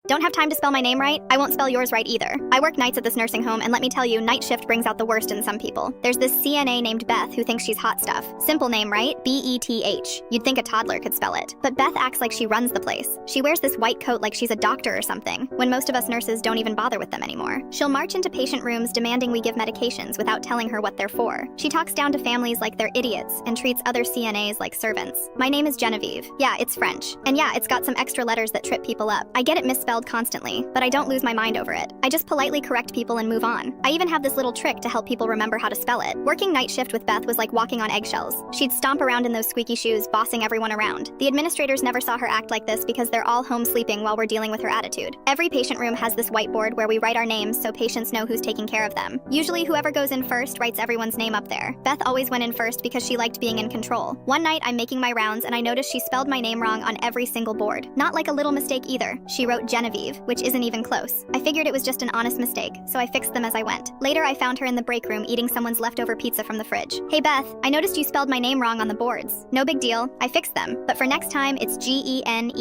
Don't have time to spell my name right? I won't spell yours right either. I work nights at this nursing home, and let me tell you, night shift brings out the worst in some people. There's this CNA named Beth who thinks she's hot stuff. Simple name, right? B-E-T-H. You'd think a toddler could spell it. But Beth acts like she runs the place. She wears this white coat like she's a doctor or something, when most of us nurses don't even bother with them anymore. She'll march into patient rooms demanding we give medications without telling her what they're for. She talks down to families like they're idiots and treats other CNAs like servants. My name is Genevieve. Yeah, it's French. And yeah, it's got some extra letters that trip people up. I get it misspelled constantly, but I don't lose my mind over it. I just politely correct people and move on. I even have this little trick to help people remember how to spell it. Working night shift with Beth was like walking on eggshells. She'd stomp around in those squeaky shoes, bossing everyone around. The administrators never saw her act like this because they're all home sleeping while we're dealing with her attitude. Every patient room has this whiteboard where we write our names so patients know who's taking care of them. Usually whoever goes in first writes everyone's name up there. Beth always went in first because she liked being in control. One night I'm making my rounds and I noticed she spelled my name wrong on every single board. Not like a little mistake either. She wrote Genevieve, which isn't even close. I figured it was just an honest mistake, so I fixed them as I went. Later, I found her in the break room eating someone's leftover pizza from the fridge. Hey Beth, I noticed you spelled my name wrong on the boards. No big deal, I fixed them. But for next time, it's Genevieve.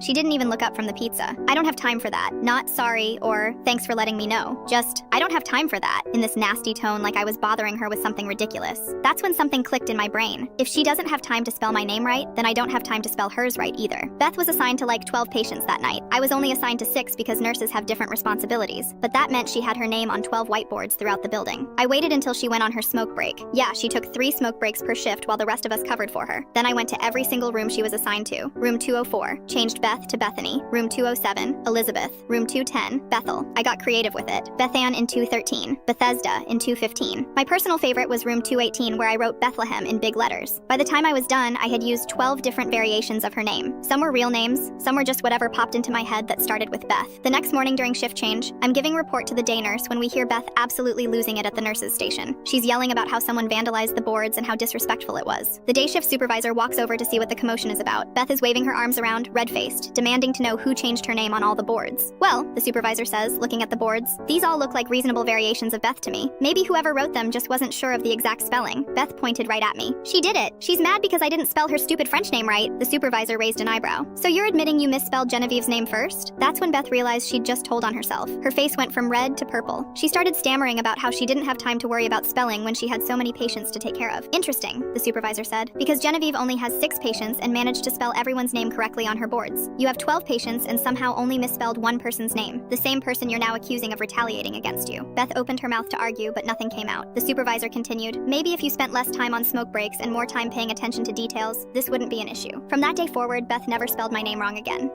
She didn't even look up from the pizza. I don't have time for that. Not sorry or thanks for letting me know. Just, I don't have time for that, in this nasty tone like I was bothering her with something ridiculous. That's when something clicked in my brain. If she doesn't have time to spell my name right, then I don't have time to spell hers right either. Beth was assigned to like 12 patients that night. I was only assigned to 6 because nurses have different responsibilities, but that meant she had her name on 12 whiteboards throughout the building. I waited until she went on her smoke break. Yeah, she took 3 smoke breaks per shift while the rest of us covered for her. Then I went to every single room she was assigned to. Room 204, changed Beth to Bethany. Room 207, Elizabeth. Room 210, Bethel. I got creative with it. Bethann in 213, Bethesda in 215. My personal favorite was room 218 where I wrote Bethlehem in big letters. By the time I was done, I had used 12 different variations of her name. Some were real names, some were just whatever popped into my head that started with Beth. The next morning during shift change, I'm giving report to the day nurse when we hear Beth absolutely losing it at the nurse's station. She's yelling about how someone vandalized the boards and how disrespectful it was. The day shift supervisor walks over to see what the commotion is about. Beth is waving her arms around, red-faced, demanding to know who changed her name on all the boards. Well, the supervisor says, looking at the boards, these all look like reasonable variations of Beth to me. Maybe whoever wrote them just wasn't sure of the exact spelling. Beth pointed right at me. She did it. She's mad because I didn't spell her stupid French name right. The supervisor raised an eyebrow. So you're admitting you misspelled Genevieve's name first? That's when Beth realized she'd just told on herself. Her face went from red to purple. She started stammering about how she didn't have time to worry about spelling when she had so many patients to take care of. Interesting, the supervisor said, because Genevieve only has 6 patients and managed to spell everyone's name correctly on her boards. You have 12 patients and somehow only misspelled one person's name, the same person you're now accusing of retaliating against you. Beth opened her mouth to argue, but nothing came out. The supervisor continued, maybe if you spent less time on smoke breaks and more time paying attention to details, this wouldn't be an issue. From that day forward, Beth never spelled my name wrong again.